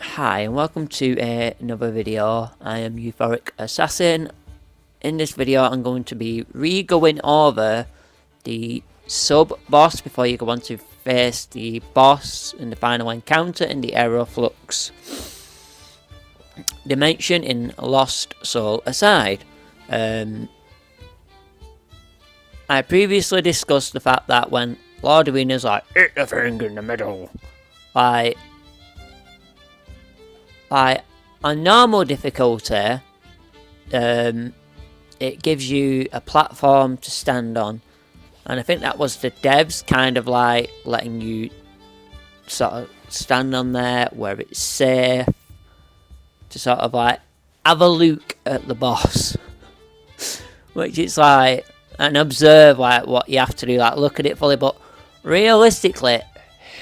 Hi and welcome to another video. I am Euphoric Assassin. In this video I'm going to be re-going over the sub-boss before you go on to face the boss in the final encounter in the Aeroflow dimension in Lost Soul Aside. I previously discussed the fact that when Lord Arena's like, hit the thing in the middle, like on normal difficulty, it gives you a platform to stand on, and I think that was the devs kind of like letting you sort of stand on there where it's safe to sort of like have a look at the boss, which is like, and observe like what you have to do, like look at it fully. But realistically,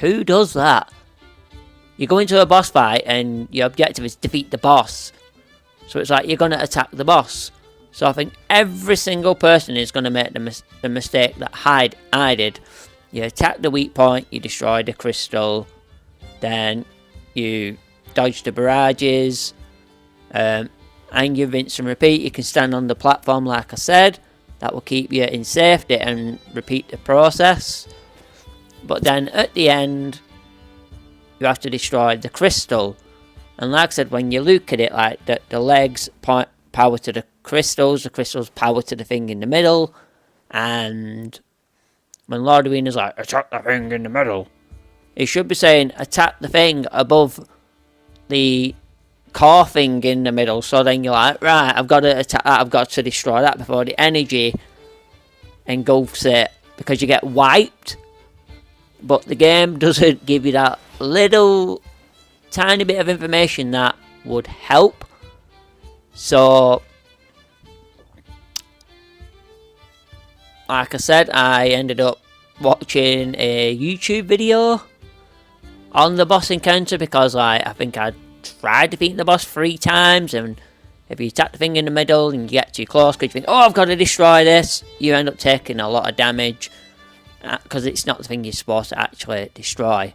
who does that? You go into a boss fight and your objective is defeat the boss. So it's like you're going to attack the boss. So I think every single person is going to make the mistake that I did. You attack the weak point, you destroy the crystal, then you dodge the barrages, and you rinse and repeat. You can stand on the platform like I said. That will keep you in safety and repeat the process. But then at the end, you have to destroy the crystal, and like I said, when you look at it, like the legs power to the crystals power to the thing in the middle, and when Lord Arena's like, attack the thing in the middle, he should be saying attack the thing above the core thing in the middle. So then you're like, right, I've got to attack that, I've got to destroy that before the energy engulfs it, because you get wiped. But the game doesn't give you that little tiny bit of information that would help. So like I said, I ended up watching a YouTube video on the boss encounter, because I think I tried defeating the boss 3 times, and if you attack the thing in the middle and you get too close because you think, oh, I've got to destroy this, you end up taking a lot of damage, because it's not the thing you're supposed to actually destroy.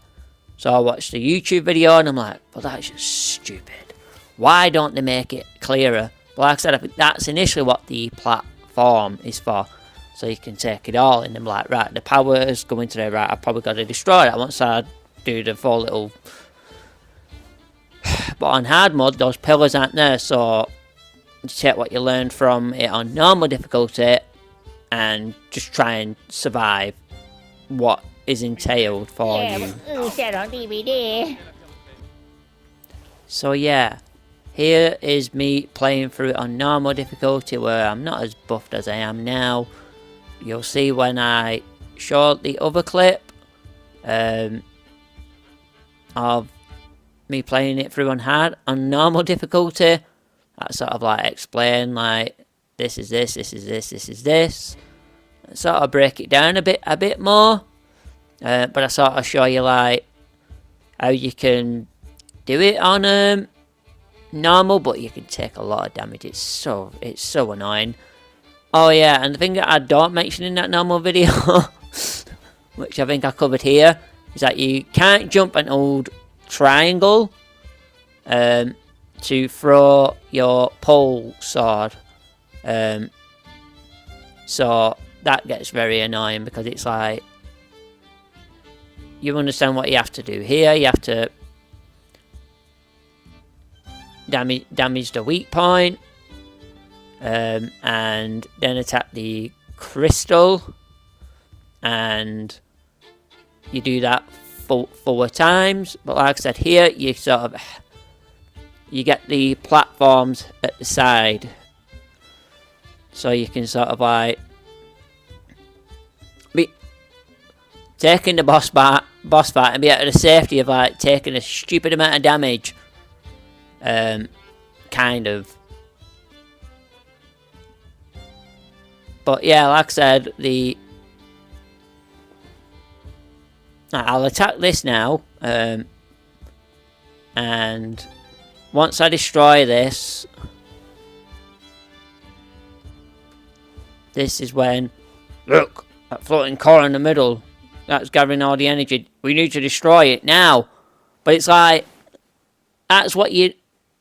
So I watched the YouTube video and I'm like, well, that's just stupid. Why don't they make it clearer? But like I said, I think that's initially what the platform is for. So you can take it all and I'm like, right, the power is going to there, right, I've probably got to destroy that once I do the full little... But on hard mode, those pillars aren't there, so you take what you learned from it on normal difficulty and just try and survive what is entailed for you. So yeah, here is me playing through it on normal difficulty, where I'm not as buffed as I am now. You'll see when I show the other clip of me playing it through on hard. On normal difficulty, I sort of like explain like, this is this, this is this, this is this. I sort of break it down a bit more. But I sort of show you like how you can do it on normal, but you can take a lot of damage. It's so annoying. Oh yeah, and the thing that I don't mention in that normal video, which I think I covered here, is that you can't jump an old triangle to throw your pole sword. So that gets very annoying, because it's like, you understand what you have to do here. You have to damage the weak point, and then attack the crystal, and you do that 4 times. But like I said, here you sort of, you get the platforms at the side, so you can sort of like be taking the boss fight and be at the safety of like taking a stupid amount of damage, kind of. But yeah, like I said, I'll attack this now, and once I destroy this, this is when, look, that floating core in the middle, that's gathering all the energy. We need to destroy it now. But it's like, that's what you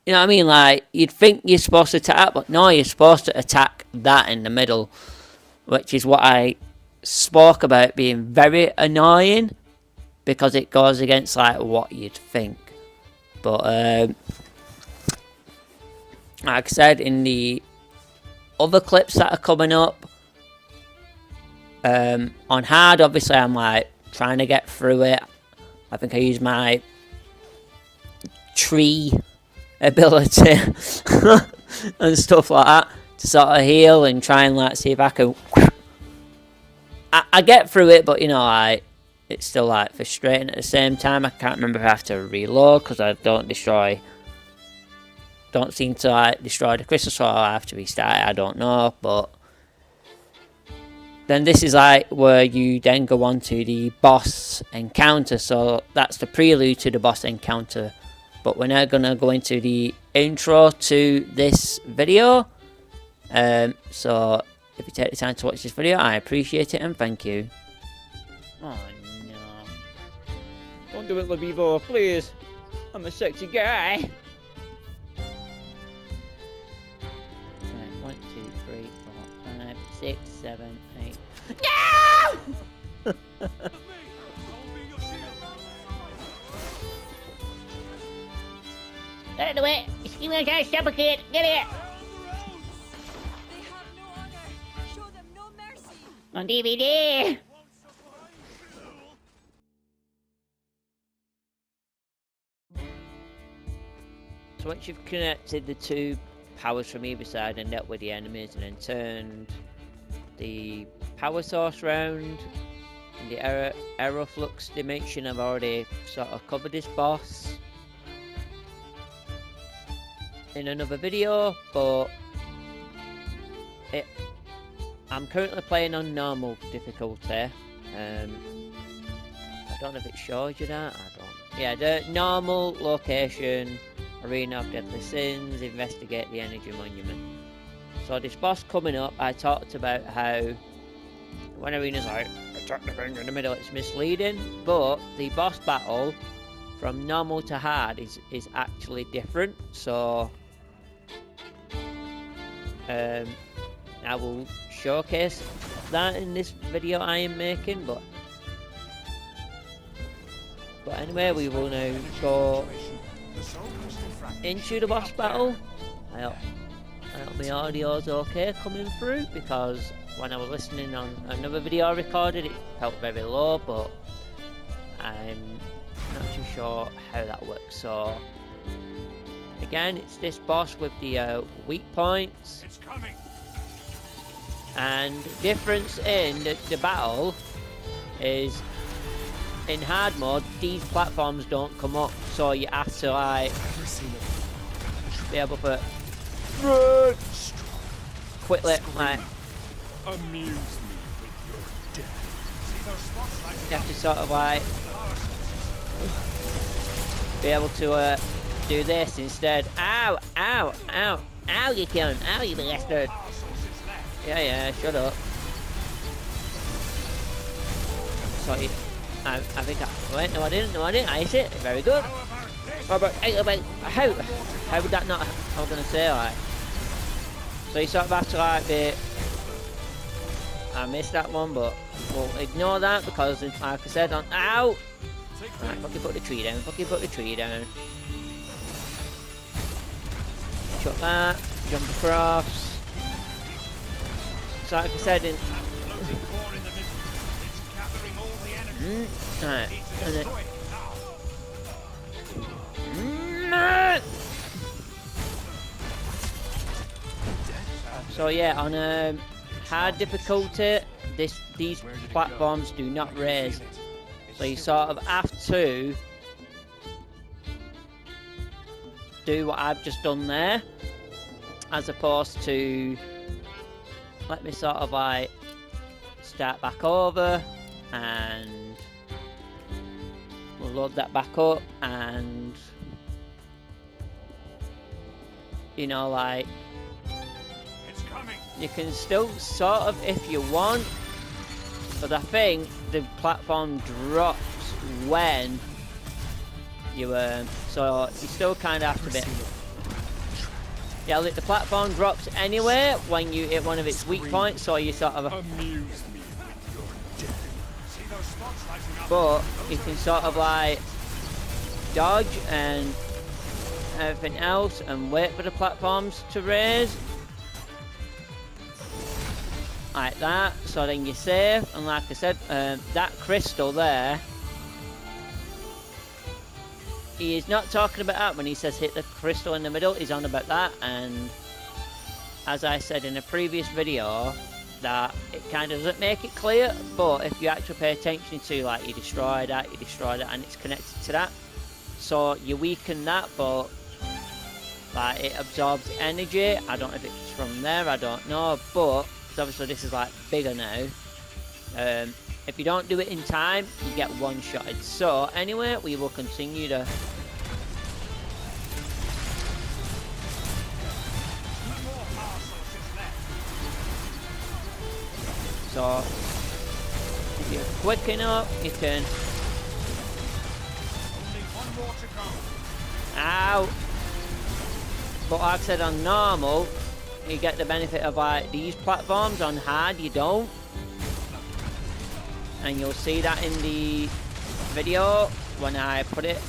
know what I mean? Like, you'd think you're supposed to attack, but no, you're supposed to attack that in the middle, which is what I spoke about being very annoying, because it goes against, like, what you'd think. But, like I said, in the other clips that are coming up, on hard, obviously, I'm, like, trying to get through it. I think I use my tree ability and stuff like that to sort of heal and try and, like, see if I can... I get through it, but, you know, like, it's still, like, frustrating at the same time. I can't remember if I have to reload, because I don't seem to, like, destroy the crystal, so I have to restart it. I don't know, but then this is, like, where you then go on to the boss encounter. So that's the prelude to the boss encounter, but we're now gonna go into the intro to this video. So if you take the time to watch this video, I appreciate it and thank you. Oh no. Don't do it, Labivo, please. I'm a sexy guy. Right, 1, 2, 3, 4, 5, 6, 7, 8. No! Get out of the way! You will try to suffocate! Get it! On DVD! So once you've connected the two powers from either side and dealt with the enemies and then turned the power source round in the Aeroflux dimension, I've already sort of covered this boss in another video, but I'm currently playing on normal difficulty. I don't know if it shows you that. I don't. Yeah, the normal location, Arena of Deadly Sins, investigate the energy monument. So this boss coming up, I talked about how when Arena's like, attack the thing in the middle, it's misleading, but the boss battle from normal to hard is actually different. So I will showcase that in this video I am making, but anyway, we will now go into the boss battle. I hope my audio's okay coming through, because when I was listening on another video I recorded, it felt very low, but I'm not too sure how that works. So again, it's this boss with the weak points. It's coming. And difference in the battle is, in hard mode, these platforms don't come up, so you have to, like, be able to quickly, like, amuse me with your death. You have to sort of, like, be able to do this instead. Ow, ow, ow, ow, you cunt, ow, you bastard. Yeah, shut up. Sorry, I think wait, no I didn't, I hit it, very good. How would that not, I was gonna say, like, so you sort of have to, like, I missed that one, but we'll ignore that, because like I said on, ow! Right, fucking put the tree down, Shut that, jump across. So like I said in... Right, and then... So yeah, on hard difficulty, these platforms do not raise. So you sort of have to do what I've just done there, as opposed to, let me sort of, like, start back over, and we'll load that back up, and, you know, like, you can still sort of, if you want, but I think the platform drops when So you still kind of have to be. Yeah, look, the platform drops anyway when you hit one of its weak points, so you sort of. But you can sort of like dodge and everything else and wait for the platforms to raise. Like that, so then you're safe. And like I said, that crystal there, he is not talking about that when he says hit the crystal in the middle. He's on about that, and as I said in a previous video, that it kind of doesn't make it clear, but if you actually pay attention to, like, you destroy that, and it's connected to that, so you weaken that, but like it absorbs energy. I don't know if it's from there, I don't know, but obviously this is like bigger now. If you don't do it in time, you get one-shotted. So anyway, we will continue to. So if you're quick enough, you can. Ow! But like I said, on normal, you get the benefit of like these platforms. On hard, you don't. And you'll see that in the video when I put it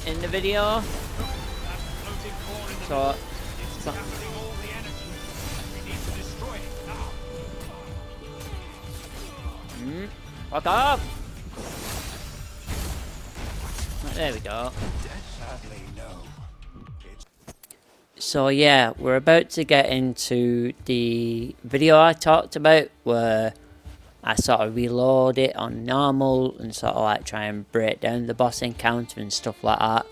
in the video. So fuck off! There we go. So yeah, we're about to get into the video I talked about where I sort of reload it on normal and sort of like try and break down the boss encounter and stuff like that.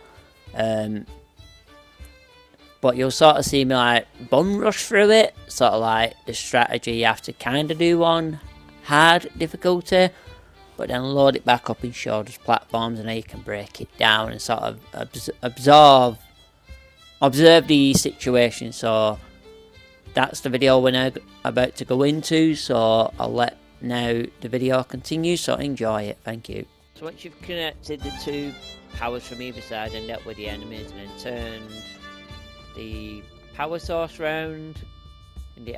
But you'll sort of see me like bum rush through it, sort of like the strategy you have to kind of do on hard difficulty, but then load it back up and show those platforms and how you can break it down and sort of observe the situation. So that's the video we're now about to go into, so I'll let now the video continue, so enjoy it. Thank you. So once you've connected the two powers from either side and dealt with the enemies and then turned the power source round in the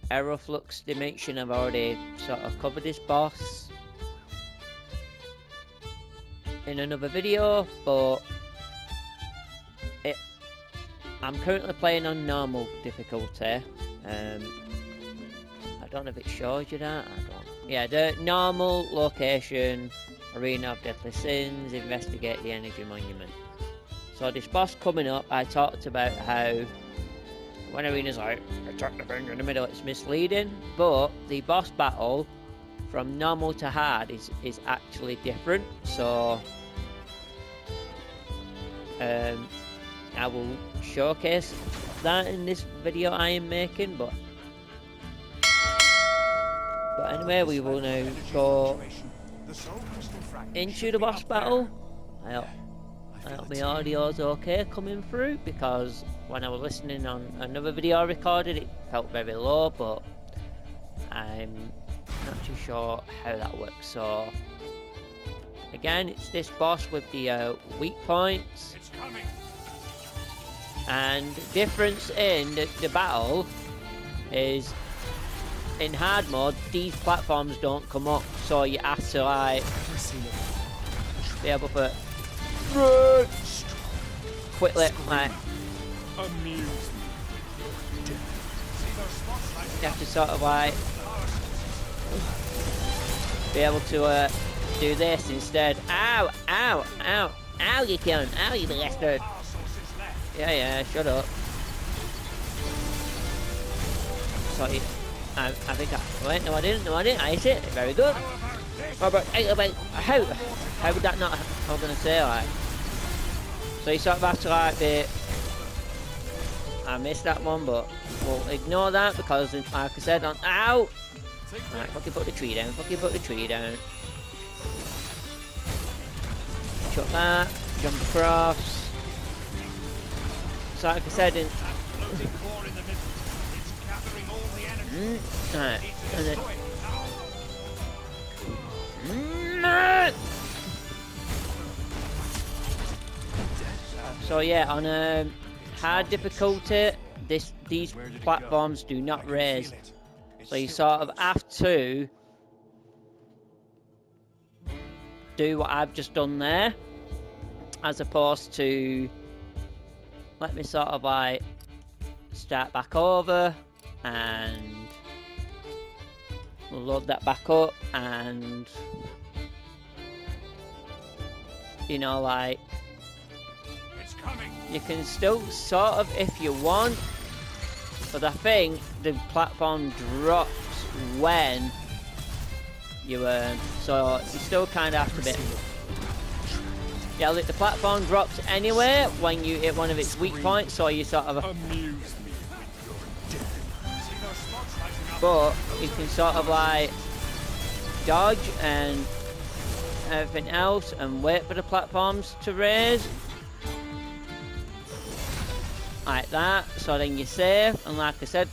Aeroflow dimension, I've already sort of covered this boss in another video, but I'm currently playing on normal difficulty. I don't know if it shows you that. I don't. Yeah, the normal location, Arena of Deadly Sins, investigate the energy monument. So this boss coming up, I talked about how when Arena's like attack the thing in the middle, it's misleading, but the boss battle from normal to hard is actually different. So I will showcase that in this video I am making, but anyway, we will now go into the boss battle. I hope my audio's okay coming through, because when I was listening on another video I recorded, it felt very low, but I'm not too sure how that works. So again, it's this boss with the weak points. And the difference in the battle is in hard mode, these platforms don't come up, so you have to like be able to quickly like you have to sort of like be able to do this instead. Ow! Ow! Ow! Ow! You can! Ow! You bastard! Yeah, shut up. Sorry, I think wait, no I didn't, I hit it, very good. How would that not, I was gonna say like, so you sort of have to like be, I missed that one, but we'll ignore that because like I said on, ow! Right, fucking put the tree down, Chuck that, jump across. So like I said in right, and then So yeah, on hard difficulty, these platforms do not raise. So you sort of have to do what I've just done there, as opposed to, let me sort of like start back over and we'll load that back up, and you know, like, It's coming. you can still sort of, if you want, but I think the platform drops when you so you still kind of have to be. Yeah, look, the platform drops anyway when you hit one of its weak points, so you sort of. Amuse me with your death. See those spots lighting up? But you can sort of like dodge and everything else and wait for the platforms to raise. Like that, so then you're safe. And like I said,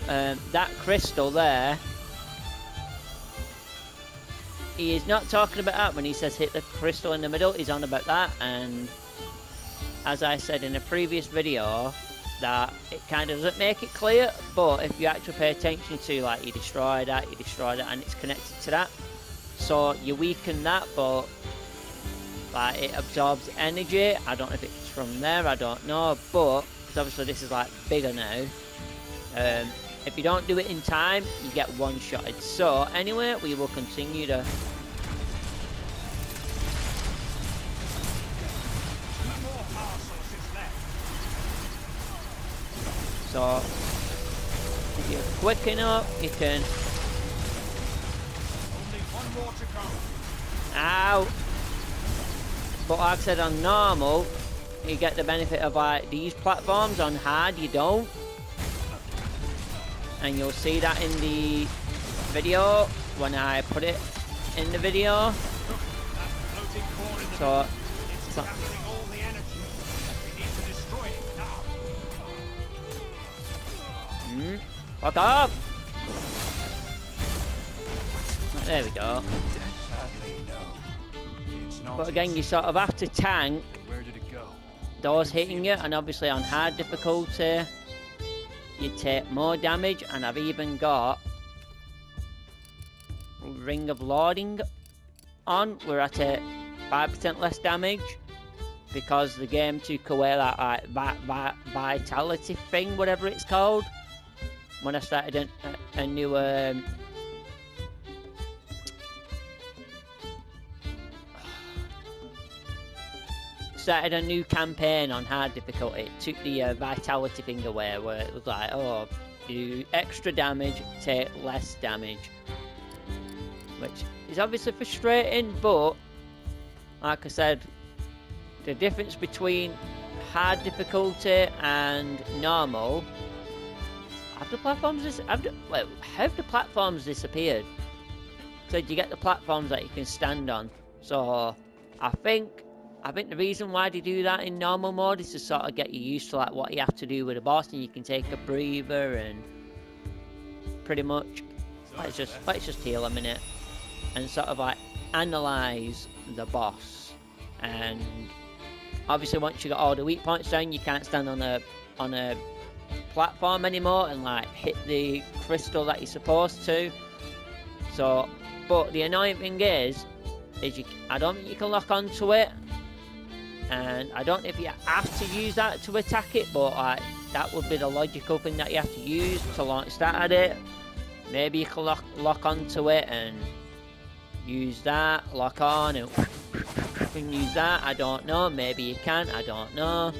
that crystal there, he is not talking about that when he says hit the crystal in the middle. He's on about that, and as I said in a previous video, that it kind of doesn't make it clear, but if you actually pay attention to, like, you destroy that, and it's connected to that, so you weaken that, but like it absorbs energy. I don't know if it's from there, I don't know, but because obviously this is like bigger now. If you don't do it in time, you get one-shotted. So anyway, we will continue to. So if you're quick enough, you can. Only one more to come. Ow! But like I said, on normal, you get the benefit of like these platforms. On hard, you don't. And you'll see that in the video when I put it in the video. So It's gathering all the energy. We need to destroy it now. fuck up! There we go. Sadly, no. It's not. But again, you sort of have to tank Where did it go? those hitting you, and obviously on hard difficulty you take more damage, and I've even got Ring of Lording on, where I take 5% less damage because the game took away that like vitality thing, whatever it's called, when I started a new started a new campaign on hard difficulty. It took the vitality thing away, where it was like, oh, you do extra damage, take less damage, which is obviously frustrating. But like I said, the difference between hard difficulty and normal, have the platforms disappeared? So you get the platforms that you can stand on. So I think the reason why they do that in normal mode is to sort of get you used to like what you have to do with a boss, and you can take a breather and pretty much let's just heal a minute and sort of like analyze the boss. And obviously once you got all the weak points down, you can't stand on a platform anymore and like hit the crystal that you're supposed to. So, but the annoying thing is I don't think you can lock onto it. And I don't know if you have to use that to attack it, but like, that would be the logical thing that you have to use to launch that at it. Maybe you can lock onto it and use that, lock on, and use that. I don't know. Maybe you can. I don't know.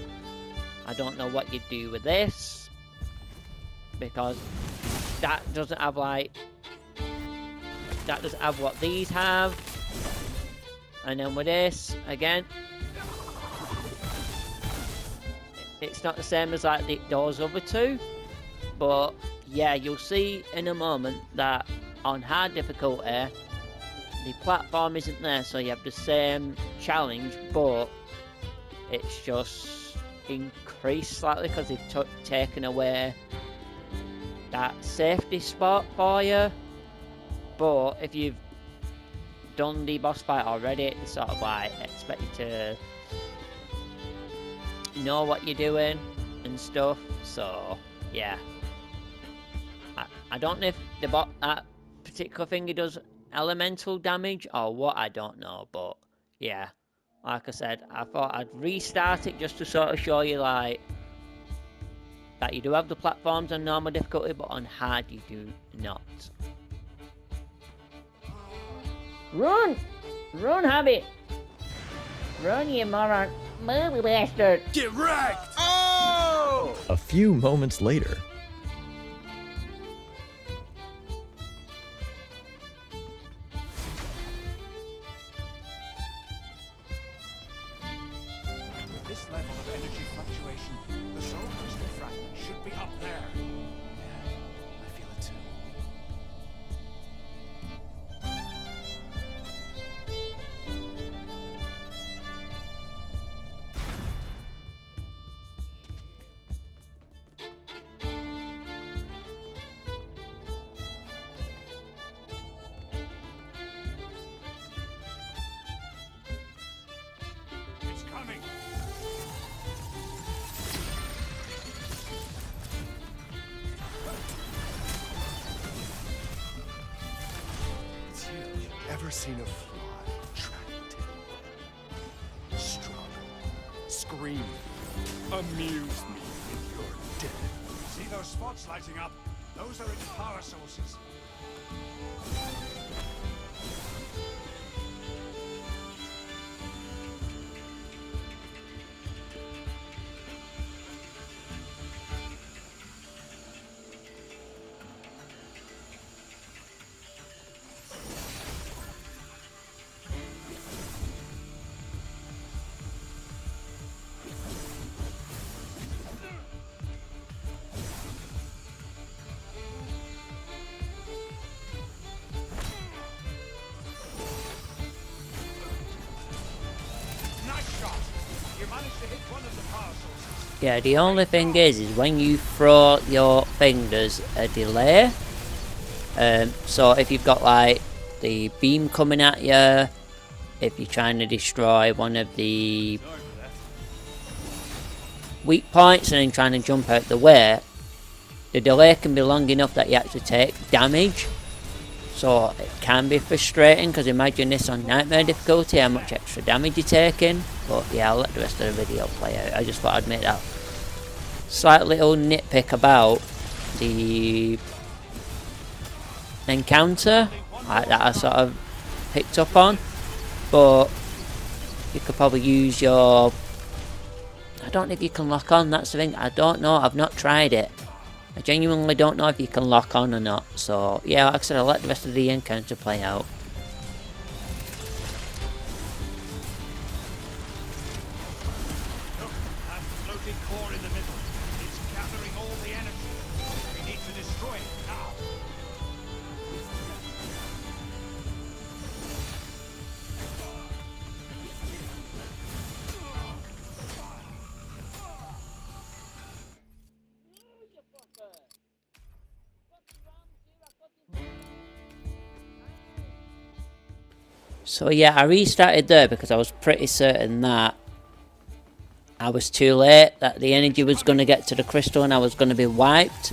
I don't know what you do with this, because that doesn't have like what these have. And then with this again, it's not the same as like those other two, but yeah, you'll see in a moment that on hard difficulty the platform isn't there, so you have the same challenge, but it's just increased slightly because they've taken away that safety spot for you. But if you've done the boss fight already, it's sort of like expect you to know what you're doing and stuff. So yeah, I don't know if that particular thing does elemental damage or what. I don't know, but yeah, like I said, I thought I'd restart it just to sort of show you like that you do have the platforms on normal difficulty, but on hard you do not. Run! Run, Habit! Run, you moron! Movie bastard! Get wrecked! Oh! A few moments later. With this level of energy fluctuation, the soul crystal fragment should be up there. Yeah, I feel it too. It's coming. It's huge. Ever seen a fly trapped in a web? Struggle, scream, amuse me with your death. See those spots lighting up? Those are its power sources. Nice shot. You managed to hit one of the power sources. Yeah, the only thing is when you throw your thing, there's a delay. So if you've got like the beam coming at you, if you're trying to destroy one of the weak points and then trying to jump out the way, the delay can be long enough that you actually take damage. So it can be frustrating, because imagine this on nightmare difficulty, how much extra damage you're taking. But yeah, I'll let the rest of the video play out. I just thought I'd make that slight little nitpick about the encounter that I sort of picked up on. But you could probably use your... I don't know if you can lock on, that's the thing. I don't know, I've not tried it. I genuinely don't know if you can lock on or not. So yeah, like I said, I'll let the rest of the encounter play out. Look, that floating core in the middle. It's gathering all the energy. We need to destroy it now. So yeah, I restarted there because I was pretty certain that I was too late, that the energy was going to get to the crystal and I was going to be wiped.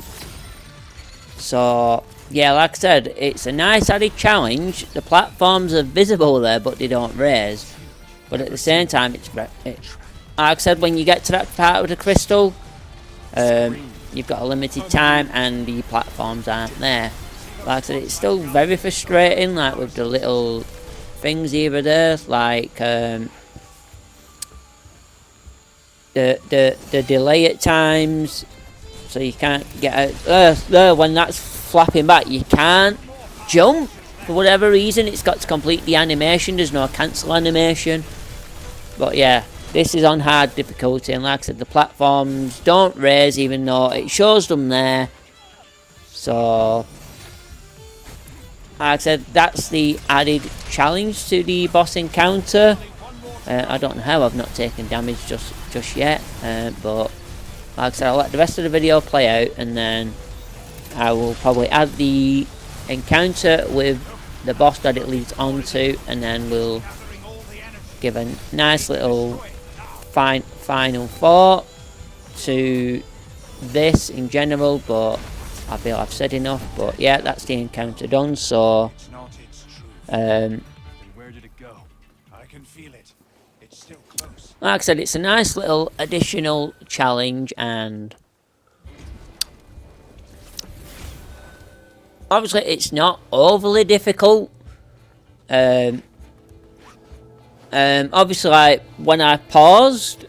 So yeah, like I said, it's a nice added challenge. The platforms are visible there, but they don't raise. But at the same time, like I said, when you get to that part of the crystal, you've got a limited time and the platforms aren't there. Like I said, it's still very frustrating, like with the little things either there, like the delay at times, so you can't get out there when that's flapping back. You can't jump for whatever reason. It's got to complete the animation. There's no cancel animation. But yeah, this is on hard difficulty, and like I said, the platforms don't raise even though it shows them there. So like I said, that's the added challenge to the boss encounter. I don't know how I've not taken damage just yet, but like I said, I'll let the rest of the video play out, and then I will probably add the encounter with the boss that it leads on to, and then we'll give a nice little final thought to this in general, but I feel I've said enough. But yeah, that's the encounter done. So It's not its truth. Then where did it go? I can feel it. It's still close. like I said, it's a nice little additional challenge, and obviously it's not overly difficult. Obviously, like when I paused,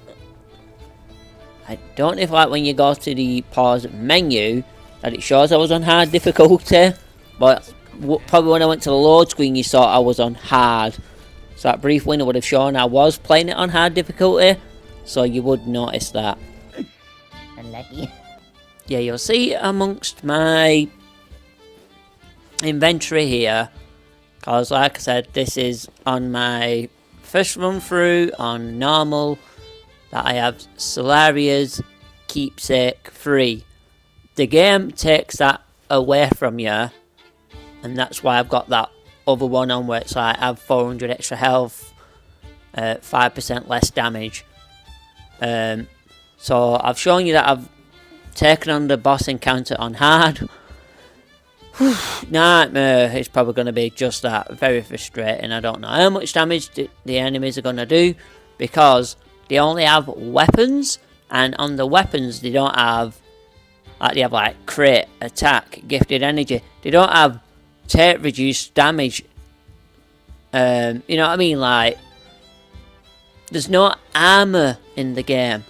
I don't know if like when you go to the pause menu that it shows I was on hard difficulty, but probably when I went to the load screen you saw I was on hard. So that brief window would have shown I was playing it on hard difficulty, so you would notice that. Unlucky. Yeah, you'll see amongst my inventory here, because like I said, this is on my first run through on normal, that I have Selerias Keepsake 3. The game takes that away from you, and that's why I've got that other one on where it's like I have 400 extra health, 5% less damage. So I've shown you that I've taken on the boss encounter on hard. Nightmare is probably going to be just that, very frustrating. I don't know how much damage the enemies are going to do, because they only have weapons, and on the weapons they don't have, like they have like crit, attack, gifted energy. They don't have take reduced damage. You know what I mean? Like, there's no armor in the game,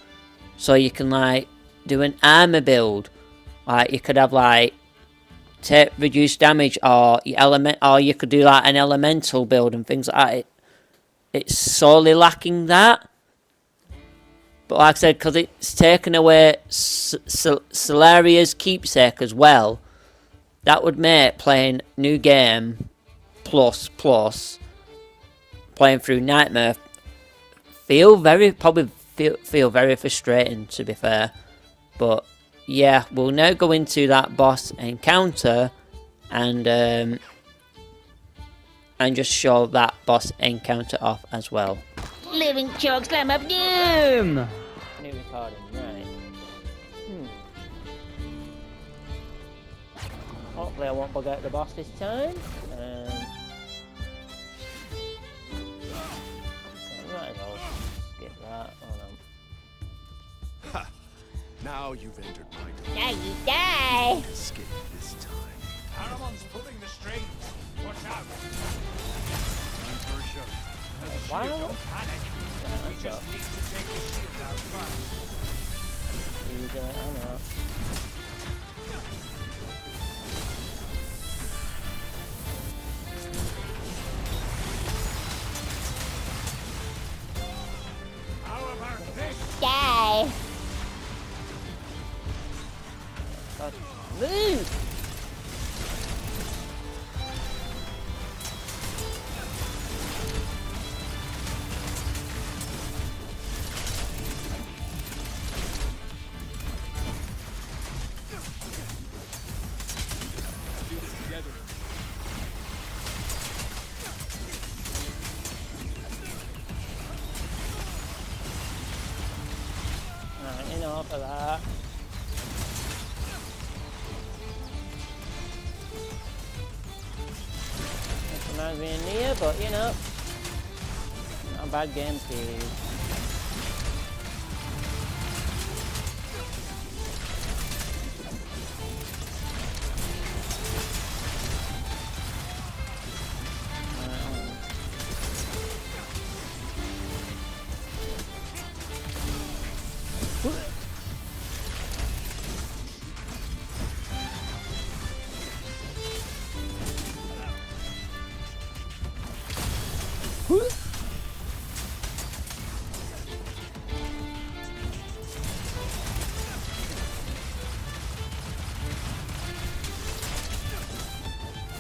so you can like do an armor build. Like you could have like take reduced damage, or you could do like an elemental build and things like that. It's sorely lacking that. But like I said, because it's taken away Selerias Keepsake as well, that would make playing new game plus playing through Nightmare feel very frustrating, to be fair. But yeah, we'll now go into that boss encounter and just show that boss encounter off as well. Living choke slam of doom! New recording, right. Hopefully I won't forget the boss this time. Might as well skip that. Hold on. Ha! Now you've entered my domain. Now you die! Escape this time. Aramon's pulling the strings. Watch out. Time for a show. Wow. Don't panic. We just need to take the shield out first. I know. How about this? Die! Move! Alright, enough of that. This reminds me of Nia, but you know, not a bad game series.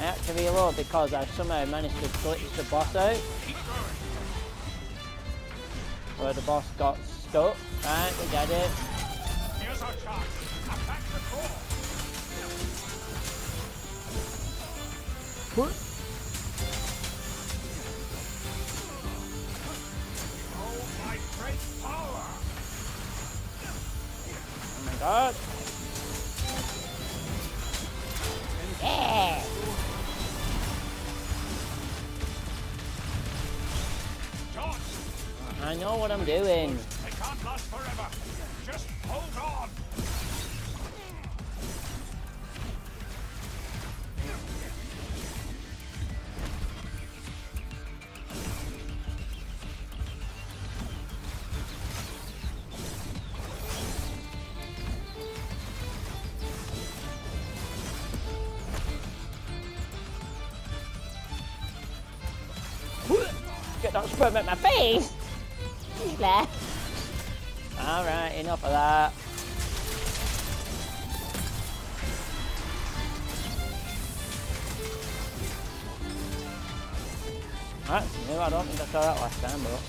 I had to reload because I somehow managed to glitch the boss out. Where the boss got stuck. Right, we got it. Here's our chance. Attack the core. Oh, my great power! I know what I'm doing. They can't last forever. Just hold on. Get that sperm at my face! There. Alright, enough of that. That's new, I don't think I saw that last time, but...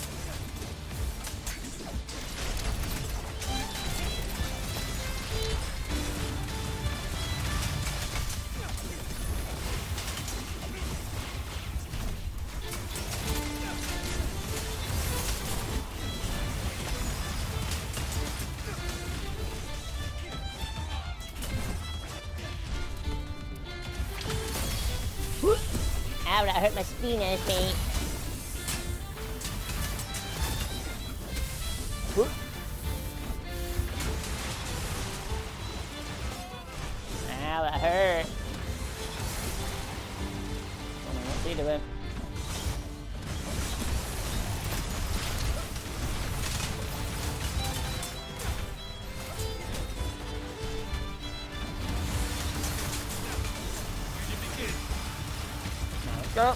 Ow, that hurt my spinal feet. Ow, that hurt. Come on, what's he doing? Go.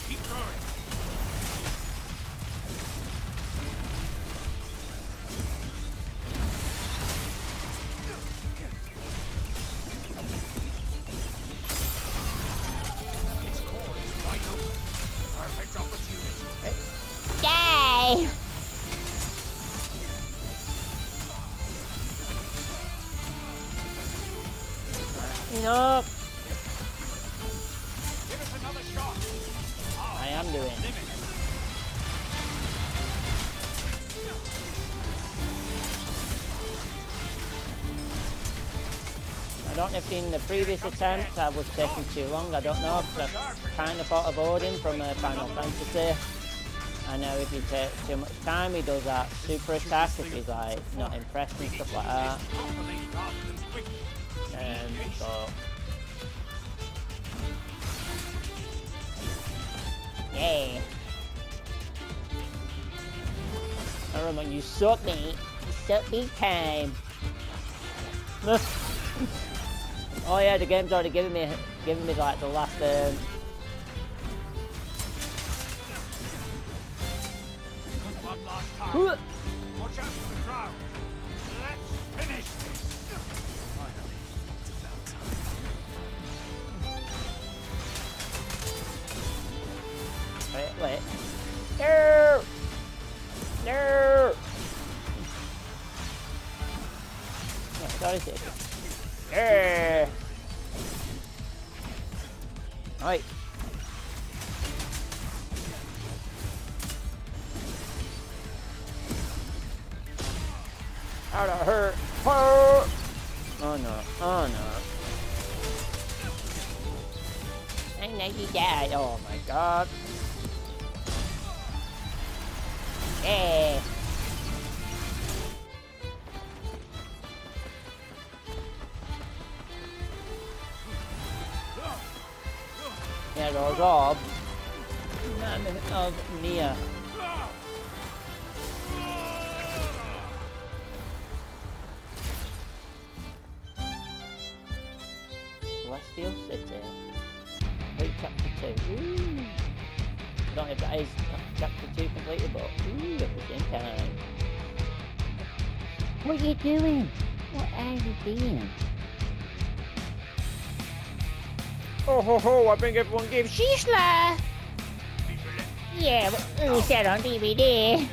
Keep going. Its core is wide open. Perfect opportunity. Yay! No, Give us another shot. I am doing. I don't know if in the previous attempt I was taking too long, I don't know, because I kind of thought of Odin from Final Fantasy. I know if you take too much time, he does that super attack if he's like not impressed and stuff like that. So Yay. I remember you suck me. You suck big time. Oh yeah, the game's already giving me like the last One last time. Watch out for the crowd. Let's finish this. wait. No! No! No, sorry, right. Ow, that hurt. Oh no. Oh no. I know you died. Oh my god. Yay. Yeah, goes Rob. Man of Nia. Celestial City. Complete chapter 2. Ooh. I don't know if that is chapter 2 completed, but ooh, at the same time. What are you doing? What are you doing? Oh ho ho, I think everyone gives Sheeshla! Yeah, what we said on DVD.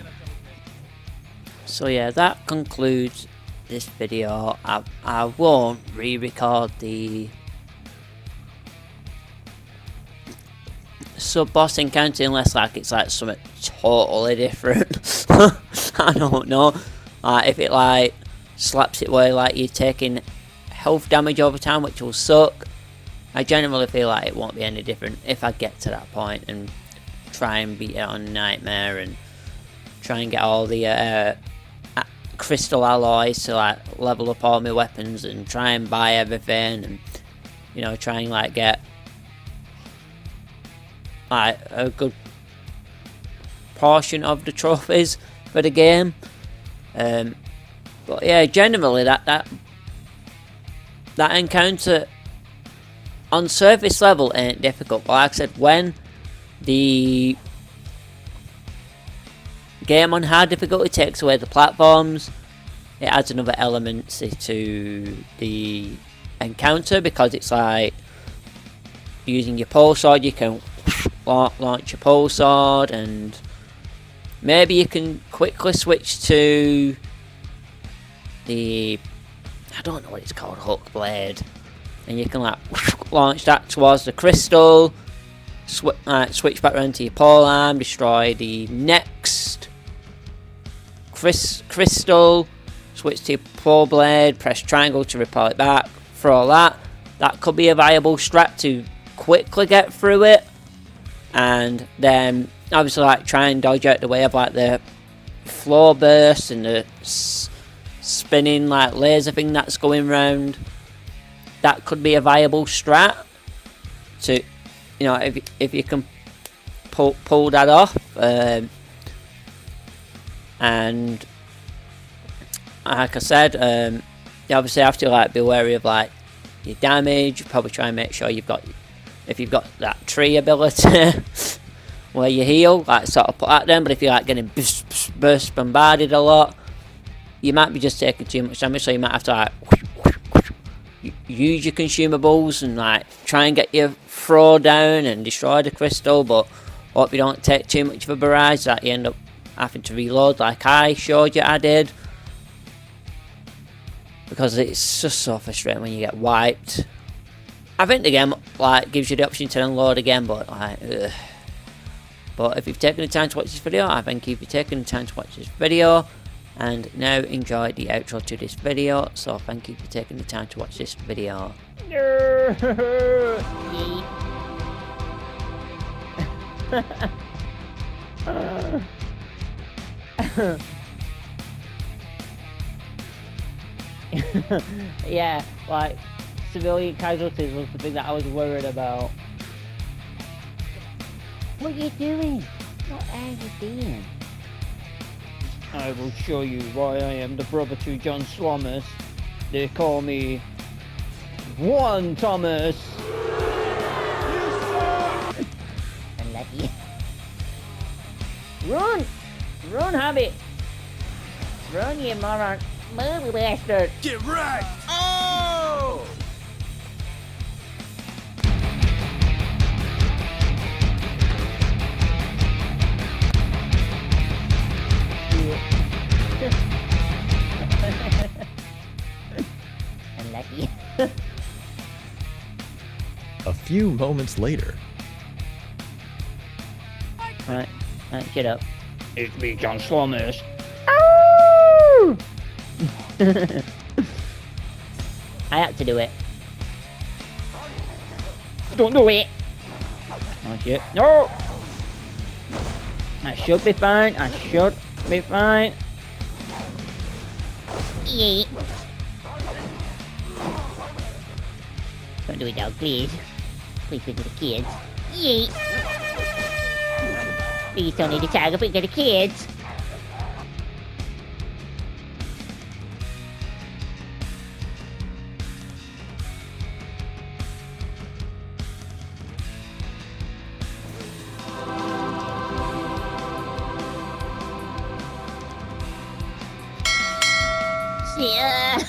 So yeah, that concludes this video. I won't re-record the sub-boss encounter unless like it's like something totally different. I don't know. If it like slaps it where like you're taking health damage over time, which will suck. I genuinely feel like it won't be any different if I get to that point and try and beat it on Nightmare and try and get all the crystal alloys to like level up all my weapons and try and buy everything and, you know, try and like get like a good portion of the trophies for the game. But yeah, generally that encounter on surface level ain't difficult. But like I said, when the game on hard difficulty takes away the platforms, it adds another element to the encounter, because it's like using your pole sword, you can launch your pole sword, and maybe you can quickly switch to the, I don't know what it's called, hook blade, and you can like launch that towards the crystal, switch back around to your pole arm, destroy the next crystal, switch to your pole blade, press triangle to repel it back, throw that. That could be a viable strat to quickly get through it, and then obviously like try and dodge out the way of like the floor burst and the spinning like laser thing that's going round. That could be a viable strat to, you know, if you can pull that off. And like I said, you obviously have to like be wary of like your damage. Probably try and make sure if you've got that tree ability where you heal, like sort of put that down. But if you're like getting burst bombarded a lot, you might be just taking too much damage, so you might have to like use your consumables and like try and get your throw down and destroy the crystal, but hope you don't take too much of a barrage that you end up having to reload like I showed you I did, because it's just so frustrating when you get wiped. I think the game like gives you the option to unload again, but like but if you've taken the time to watch this video, I thank you for taking the time to watch this video, and now enjoy the outro to this video. So thank you for taking the time to watch this video. Yeah, like civilian casualties was the thing that I was worried about. What are you doing? What are you doing? I will show you why I am the brother to John Slomas. They call me One Thomas. Unlucky. Run! Run, Hobbit! Run, you moron! Move, bastard! Get right! Oh! Unlucky. A few moments later. Right, shut up. It's me, John Slomas. I had to do it. Don't do it! Oh shit. No! I should be fine. I should be fine. Yeet. Don't do it now, please. Please think of the kids. Yeet. Please don't need to tag a think of the kids. Yeah.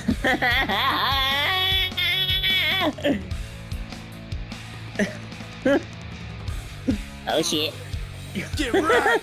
Oh shit. Get right!